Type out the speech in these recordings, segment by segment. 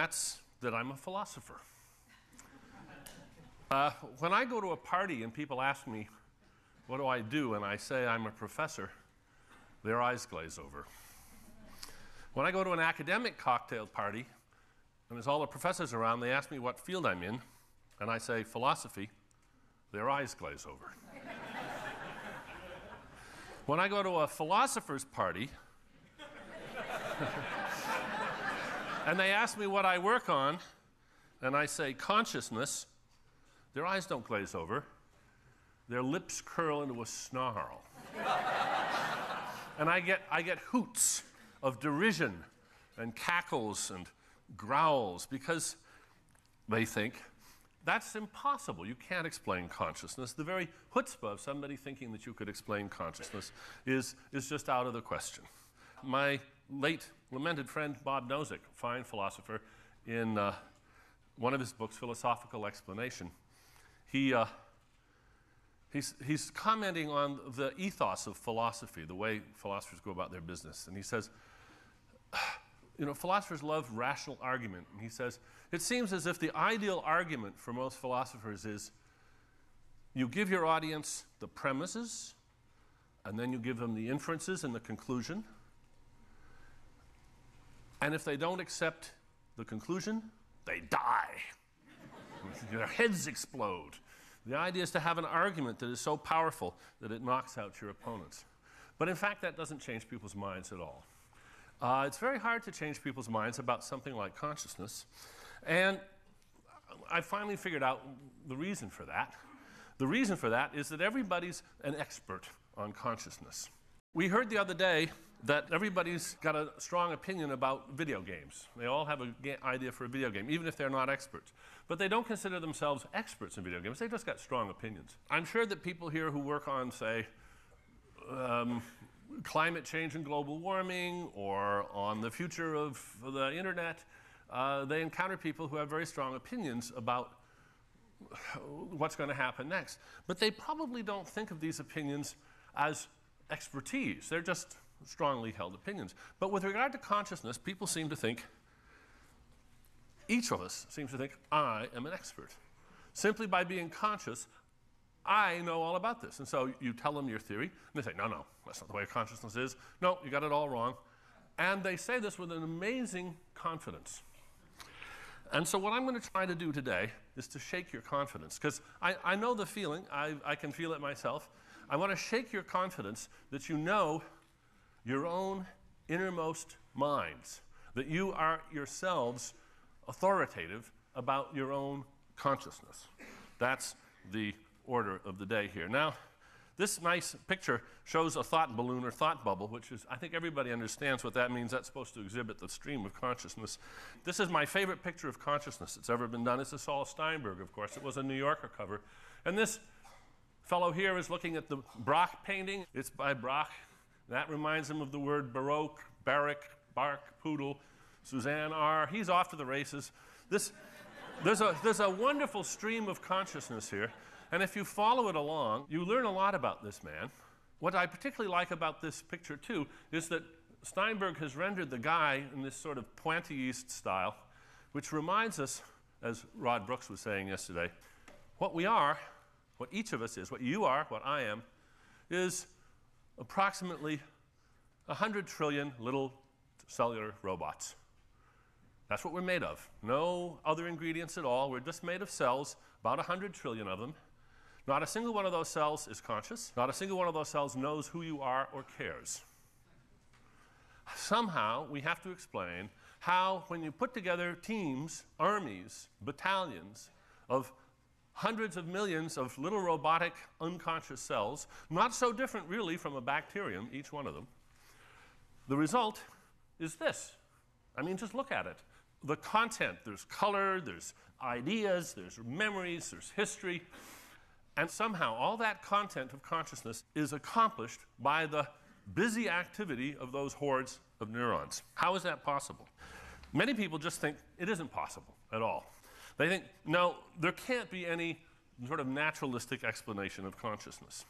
that's that I'm a philosopher. When I go to a party and people ask me, what do I do? And I say I'm a professor, their eyes glaze over. When I go to an academic cocktail party, and there's all the professors around, they ask me what field I'm in, and I say philosophy, their eyes glaze over. When I go to a philosopher's party, and they ask me what I work on, and I say consciousness, their eyes don't glaze over, their lips curl into a snarl. And I get hoots of derision and cackles and growls because they think that's impossible. You can't explain consciousness. The very chutzpah of somebody thinking that you could explain consciousness is just out of the question. My late lamented friend Bob Nozick, fine philosopher, in one of his books, Philosophical Explanation, he's commenting on the ethos of philosophy, the way philosophers go about their business. And he says, philosophers love rational argument. And he says, it seems as if the ideal argument for most philosophers is you give your audience the premises, and then you give them the inferences and the conclusion. And if they don't accept the conclusion, they die. Their heads explode. The idea is to have an argument that is so powerful that it knocks out your opponents. But in fact, that doesn't change people's minds at all. It's very hard to change people's minds about something like consciousness. And I finally figured out the reason for that. The reason for that is that everybody's an expert on consciousness. We heard the other day that everybody's got a strong opinion about video games. They all have an idea for a video game, even if they're not experts. But they don't consider themselves experts in video games. They've just got strong opinions. I'm sure that people here who work on, say, climate change and global warming, or on the future of the internet, they encounter people who have very strong opinions about what's going to happen next. But they probably don't think of these opinions as expertise. They're just strongly held opinions. But with regard to consciousness, people seem to think, each of us seems to think, I am an expert. Simply by being conscious, I know all about this. And so you tell them your theory, and they say, no, that's not the way consciousness is. No, you got it all wrong. And they say this with an amazing confidence. And so what I'm going to try to do today is to shake your confidence, because I know the feeling. I can feel it myself. I want to shake your confidence that you know your own innermost minds, that you are yourselves authoritative about your own consciousness. That's the order of the day here. Now, this nice picture shows a thought balloon or thought bubble, which is, I think everybody understands what that means. That's supposed to exhibit the stream of consciousness. This is my favorite picture of consciousness that's ever been done. It's a Saul Steinberg, of course. It was a New Yorker cover. And this fellow here is looking at the Braque painting. It's by Braque. That reminds him of the word Baroque, Barrack, Bark, Poodle, Suzanne R. He's off to the races. There's a wonderful stream of consciousness here. And if you follow it along, you learn a lot about this man. What I particularly like about this picture, too, is that Steinberg has rendered the guy in this sort of pointilliste style, which reminds us, as Rod Brooks was saying yesterday, what we are, what each of us is, what you are, what I am, is approximately 100 trillion little cellular robots. That's what we're made of. No other ingredients at all. We're just made of cells, about 100 trillion of them. Not a single one of those cells is conscious. Not a single one of those cells knows who you are or cares. Somehow, we have to explain how, when you put together teams, armies, battalions of hundreds of millions of little robotic, unconscious cells, not so different really from a bacterium, each one of them, the result is this. I mean, just look at it. The content, there's color, there's ideas, there's memories, there's history. And somehow all that content of consciousness is accomplished by the busy activity of those hordes of neurons. How is that possible? Many people just think it isn't possible at all. They think, no, there can't be any sort of naturalistic explanation of consciousness.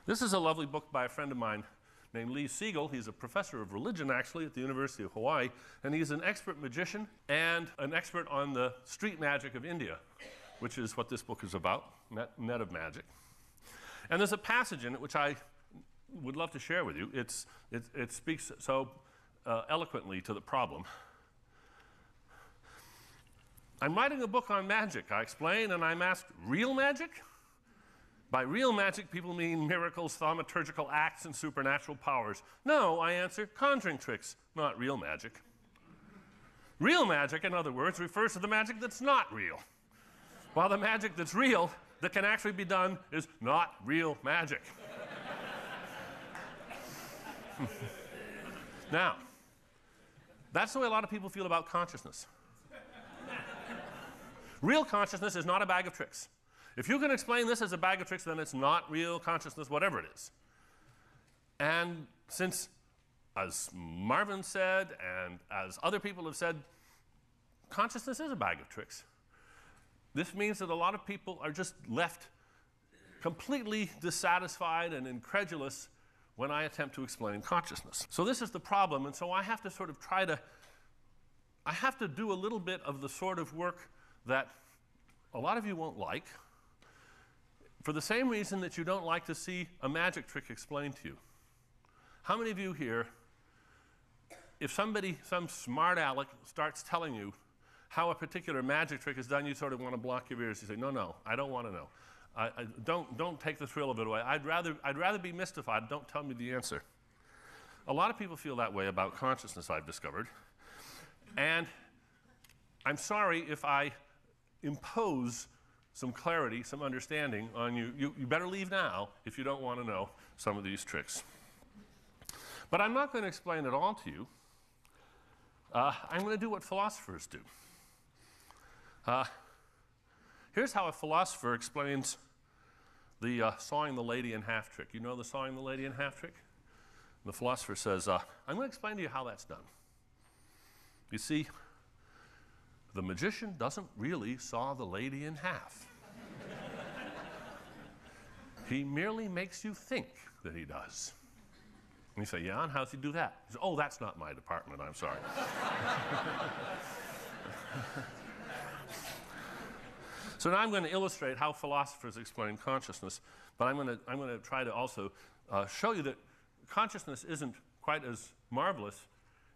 This is a lovely book by a friend of mine named Lee Siegel. He's a professor of religion, actually, at the University of Hawaii, and he's an expert magician and an expert on the street magic of India, which is what this book is about, Net of Magic. And there's a passage in it which I would love to share with you. It speaks so eloquently to the problem. I'm writing a book on magic, I explain, and I'm asked, real magic? By real magic, people mean miracles, thaumaturgical acts, and supernatural powers. No, I answer, conjuring tricks, not real magic. Real magic, in other words, refers to the magic that's not real, while the magic that's real, that can actually be done, is not real magic. Now, that's the way a lot of people feel about consciousness. Real consciousness is not a bag of tricks. If you can explain this as a bag of tricks, then it's not real consciousness, whatever it is. And since, as Marvin said, and as other people have said, consciousness is a bag of tricks, this means that a lot of people are just left completely dissatisfied and incredulous when I attempt to explain consciousness. So this is the problem, and so I have to sort of I have to do a little bit of the sort of work that a lot of you won't like, for the same reason that you don't like to see a magic trick explained to you. How many of you here, if somebody, some smart aleck, starts telling you how a particular magic trick is done, you sort of want to block your ears. You say, no, I don't want to know. Don't take the thrill of it away. I'd rather be mystified. Don't tell me the answer. A lot of people feel that way about consciousness, I've discovered. And I'm sorry if I impose some clarity, some understanding on you. You better leave now if you don't want to know some of these tricks. But I'm not going to explain it all to you. I'm going to do what philosophers do. Here's how a philosopher explains the sawing the lady in half trick. You know the sawing the lady in half trick? The philosopher says, I'm going to explain to you how that's done. You see, the magician doesn't really saw the lady in half. He merely makes you think that he does. And you say, yeah, and how does he do that? He says, oh, that's not my department, I'm sorry. So now I'm going to illustrate how philosophers explain consciousness, but I'm going to try to also show you that consciousness isn't quite as marvelous.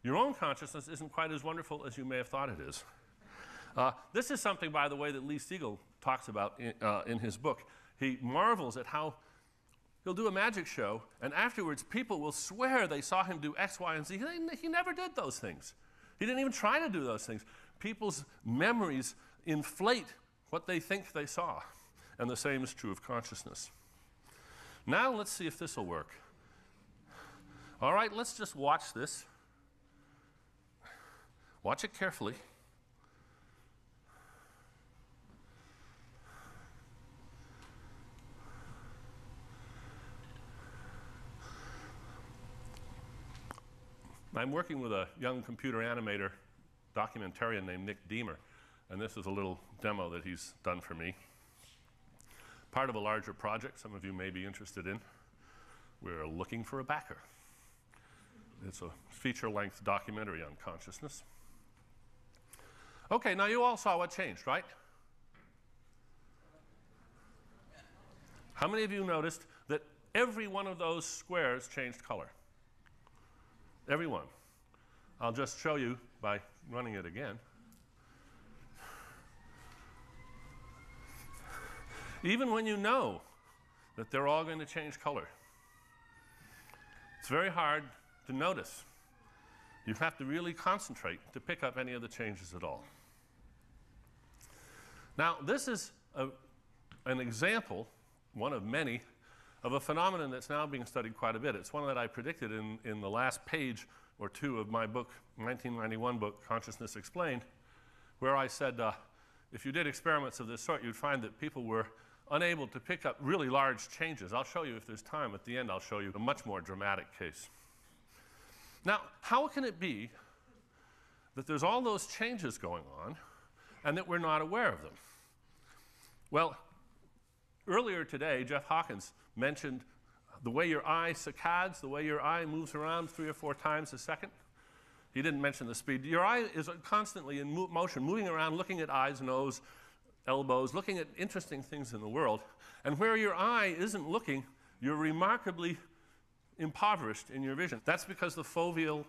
Your own consciousness isn't quite as wonderful as you may have thought it is. This is something, by the way, that Lee Siegel talks about in his book. He marvels at how he'll do a magic show, and afterwards people will swear they saw him do X, Y, and Z. He never did those things. He didn't even try to do those things. People's memories inflate what they think they saw, and the same is true of consciousness. Now let's see if this will work. All right, let's just watch this. Watch it carefully. I'm working with a young computer animator, documentarian named Nick Deemer, and this is a little demo that he's done for me. Part of a larger project some of you may be interested in. We're looking for a backer. It's a feature-length documentary on consciousness. Okay, now you all saw what changed, right? How many of you noticed that every one of those squares changed color? Every one. I'll just show you by running it again. Even when you know that they're all going to change color, it's very hard to notice. You have to really concentrate to pick up any of the changes at all. Now, this is an example, one of many, of a phenomenon that's now being studied quite a bit. It's one that I predicted in the last page or two of my book, 1991 book, Consciousness Explained, where I said if you did experiments of this sort, you'd find that people were unable to pick up really large changes. I'll show you, if there's time at the end, I'll show you a much more dramatic case. Now, how can it be that there's all those changes going on and that we're not aware of them? Well, earlier today, Jeff Hawkins mentioned the way your eye saccades, the way your eye moves around 3 or 4 times a second. He didn't mention the speed. Your eye is constantly in motion, moving around, looking at eyes, nose, elbows, looking at interesting things in the world. And where your eye isn't looking, you're remarkably impoverished in your vision. That's because the foveal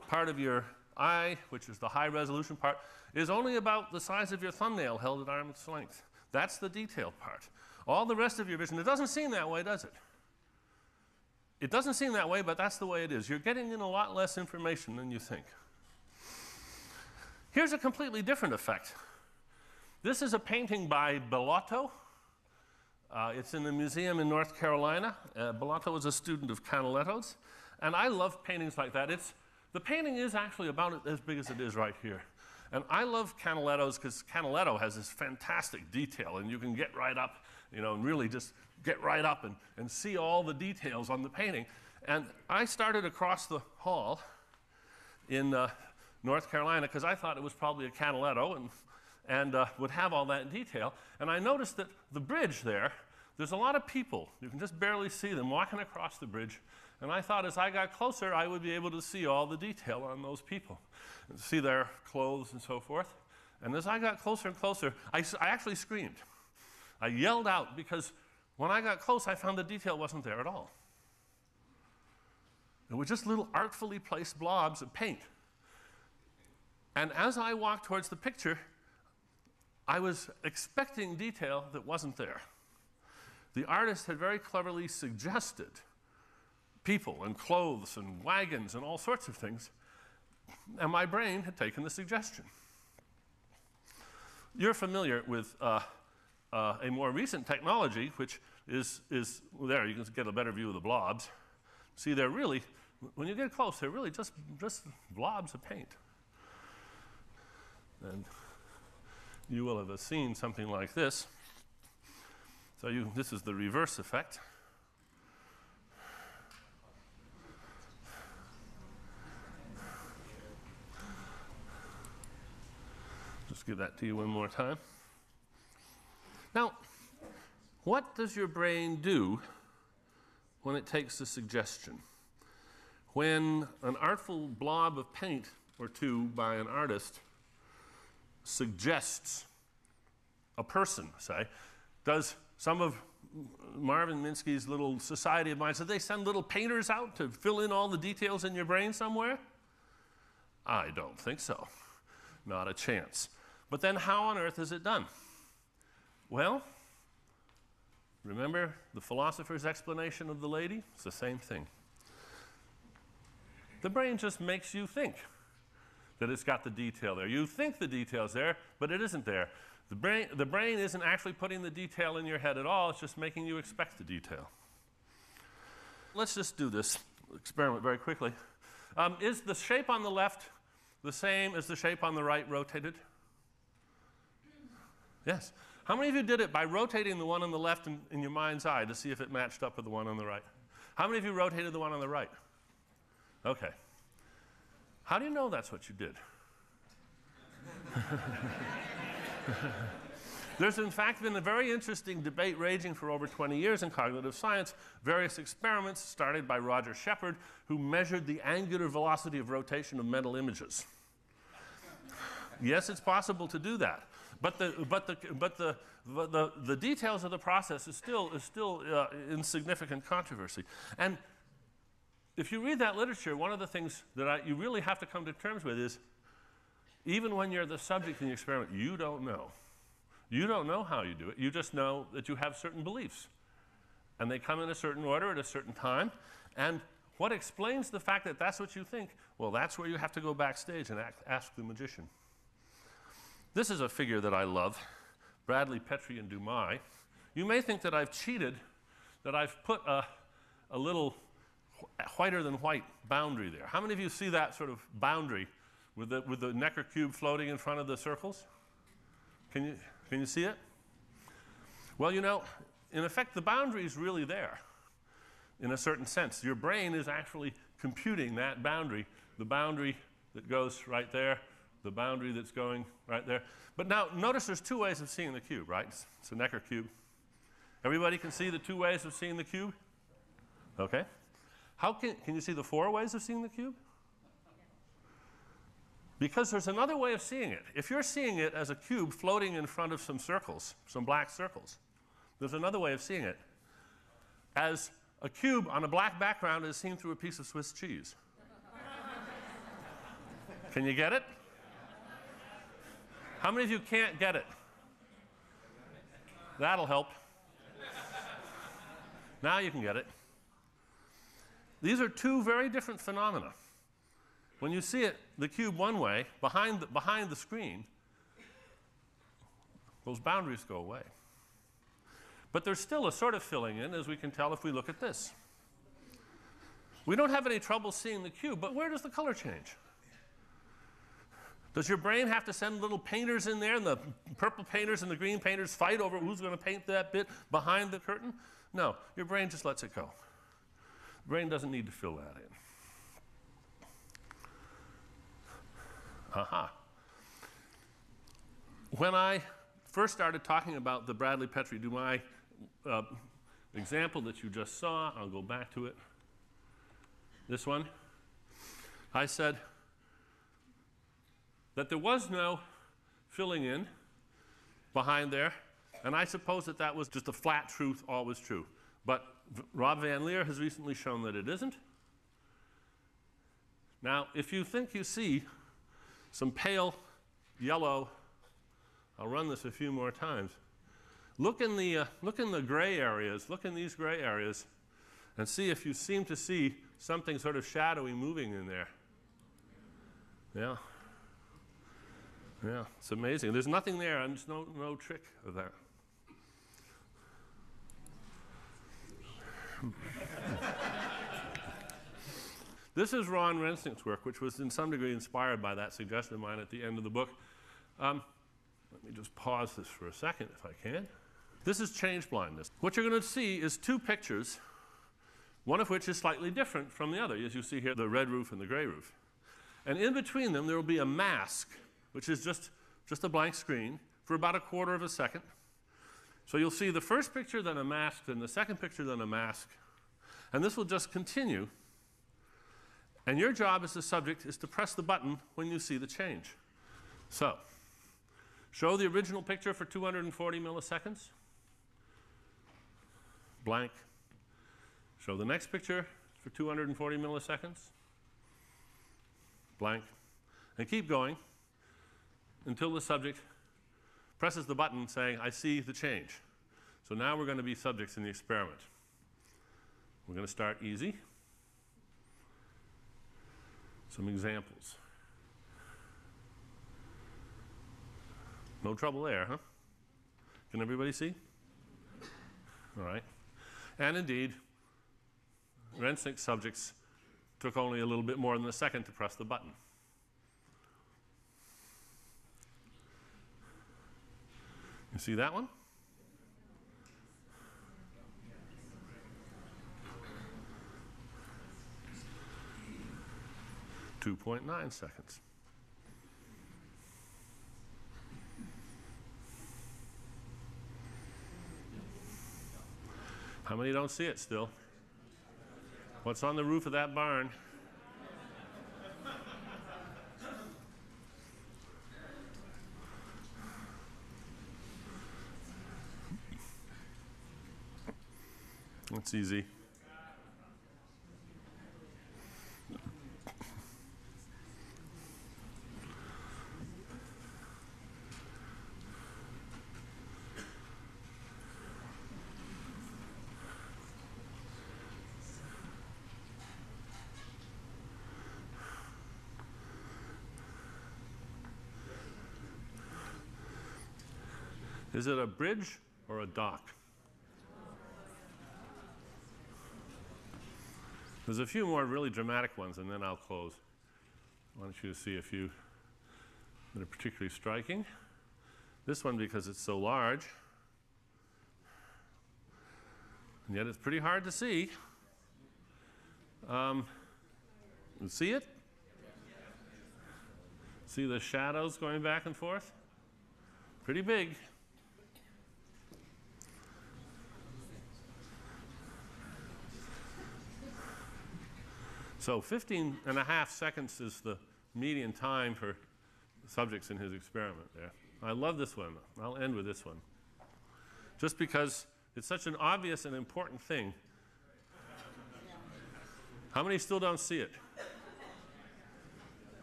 part of your eye, which is the high resolution part, is only about the size of your thumbnail held at arm's length. That's the detailed part. All the rest of your vision, it doesn't seem that way, does it? It doesn't seem that way, but that's the way it is. You're getting in a lot less information than you think. Here's a completely different effect. This is a painting by Bellotto. It's in a museum in North Carolina. Bellotto was a student of Canaletto's. And I love paintings like that. The painting is actually about as big as it is right here. And I love Canaletto's because Canaletto has this fantastic detail, and you can get right up, and really just get right up and see all the details on the painting. And I started across the hall in North Carolina because I thought it was probably a Canaletto and would have all that detail. And I noticed that the bridge there's a lot of people. You can just barely see them walking across the bridge. And I thought as I got closer, I would be able to see all the detail on those people, and see their clothes and so forth. And as I got closer and closer, I actually screamed. I yelled out because when I got close, I found the detail wasn't there at all. It was just little artfully placed blobs of paint. And as I walked towards the picture, I was expecting detail that wasn't there. The artist had very cleverly suggested people and clothes and wagons and all sorts of things, and my brain had taken the suggestion. You're familiar with a more recent technology, which is there. You can get a better view of the blobs. See, they're really, when you get close, they're really just blobs of paint. And you will have seen something like this. So this is the reverse effect. Just give that to you one more time. Now, what does your brain do when it takes a suggestion? When an artful blob of paint or two by an artist suggests a person, say, does some of Marvin Minsky's little society of minds, did they send little painters out to fill in all the details in your brain somewhere? I don't think so. Not a chance. But then how on earth is it done? Well, remember the philosopher's explanation of the lady? It's the same thing. The brain just makes you think that it's got the detail there. You think the detail's there, but it isn't there. The brain isn't actually putting the detail in your head at all. It's just making you expect the detail. Let's just do this experiment very quickly. Is the shape on the left the same as the shape on the right rotated? Yes. How many of you did it by rotating the one on the left in your mind's eye to see if it matched up with the one on the right? How many of you rotated the one on the right? Okay. How do you know that's what you did? There's in fact been a very interesting debate raging for over 20 years in cognitive science. Various experiments started by Roger Shepard, who measured the angular velocity of rotation of mental images. Yes, it's possible to do that. But the details of the process is still in significant controversy. And if you read that literature, one of the things that you really have to come to terms with is, even when you're the subject in the experiment, you don't know. You don't know how you do it. You just know that you have certain beliefs. And they come in a certain order at a certain time. And what explains the fact that that's what you think? Well, that's where you have to go backstage and ask the magician. This is a figure that I love, Bradley, Petrie, and Dumas. You may think that I've cheated, that I've put a little whiter than white boundary there. How many of you see that sort of boundary with the Necker cube floating in front of the circles? Can you see it? Well, in effect, the boundary is really there in a certain sense. Your brain is actually computing that boundary, the boundary that goes right there, the boundary that's going right there. But now, notice there's two ways of seeing the cube, right? It's a Necker cube. Everybody can see the two ways of seeing the cube? Okay? Can you see the 4 ways of seeing the cube? Because there's another way of seeing it. If you're seeing it as a cube floating in front of some circles, some black circles, there's another way of seeing it as a cube on a black background is seen through a piece of Swiss cheese. Can you get it? How many of you can't get it? That'll help. Now you can get it. These are 2 very different phenomena. When you see it, the cube one way, behind the screen, those boundaries go away. But there's still a sort of filling in, as we can tell if we look at this. We don't have any trouble seeing the cube, but where does the color change? Does your brain have to send little painters in there, and the purple painters and the green painters fight over who's going to paint that bit behind the curtain? No, your brain just lets it go. The brain doesn't need to fill that in. Aha. When I first started talking about the Bradley-Petrie-Dumais example that you just saw, I'll go back to it, this one, I said that there was no filling in behind there, and I suppose that that was just a flat truth, always true. But Rob Van Leer has recently shown that it isn't. Now, if you think you see some pale yellow, I'll run this a few more times. Look in the gray areas, look in these gray areas, and see if you seem to see something sort of shadowy moving in there. Yeah. Yeah, it's amazing. There's nothing there, and there's no trick of that. This is Ron Rensink's work, which was in some degree inspired by that suggestion of mine at the end of the book. Let me just pause this for a second, if I can. This is change blindness. What you're going to see is 2 pictures, one of which is slightly different from the other. As you see here, the red roof and the gray roof. And in between them, there will be a mask, which is just a blank screen, for about a quarter of a second. So you'll see the first picture, then a mask, then the second picture, then a mask. And this will just continue. And your job as the subject is to press the button when you see the change. So, show the original picture for 240 milliseconds. Blank. Show the next picture for 240 milliseconds. Blank. And keep going until the subject presses the button saying, I see the change. So now we're going to be subjects in the experiment. We're going to start easy. Some examples. No trouble there, huh? Can everybody see? All right. And indeed, Rensink's subjects took only a little bit more than a second to press the button. You see that one? .9 seconds. How many don't see it still? What's on the roof of that barn? That's easy. Is it a bridge or a dock? There's a few more really dramatic ones, and then I'll close. I want you to see a few that are particularly striking. This one because it's so large, and yet it's pretty hard to see. You see it? See the shadows going back and forth? Pretty big. So 15.5 seconds is the median time for subjects in his experiment there. I love this one. I'll end with this one. Just because it's such an obvious and important thing. How many still don't see it?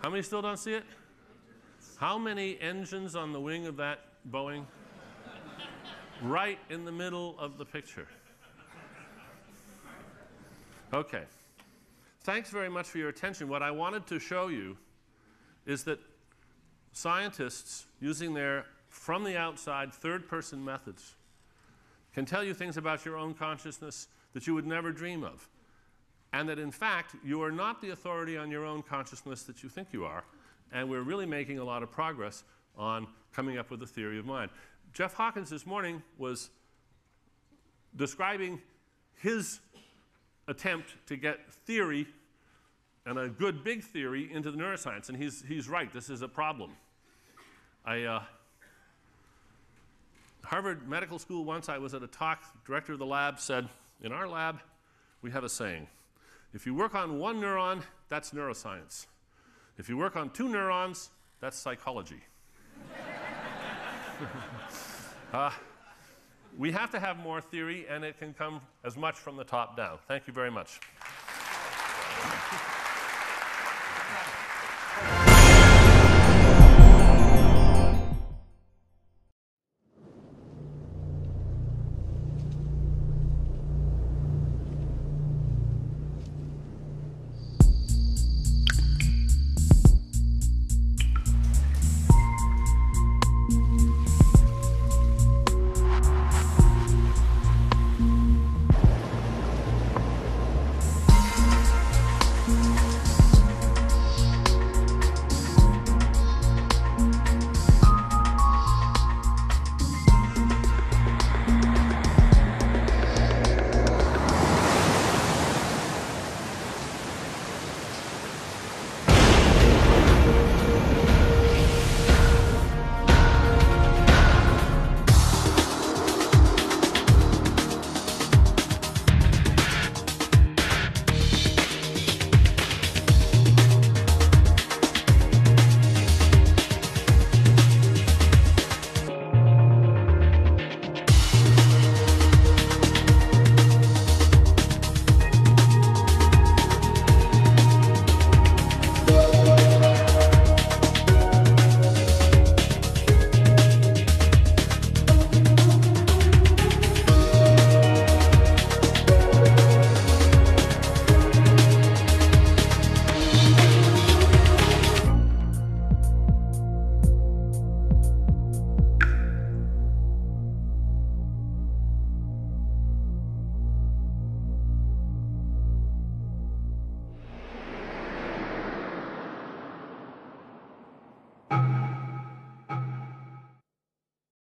How many still don't see it? How many engines on the wing of that Boeing? Right in the middle of the picture. Okay. Thanks very much for your attention. What I wanted to show you is that scientists, using their from the outside third-person methods, can tell you things about your own consciousness that you would never dream of. And that, in fact, you are not the authority on your own consciousness that you think you are. And we're really making a lot of progress on coming up with a theory of mind. Jeff Hawkins this morning was describing his attempt to get theory, and a good big theory, into the neuroscience. And he's right, this is a problem. Harvard Medical School, once I was at a talk, the director of the lab said, in our lab, we have a saying. If you work on one neuron, that's neuroscience. If you work on 2 neurons, that's psychology. We have to have more theory, and it can come as much from the top down. Thank you very much.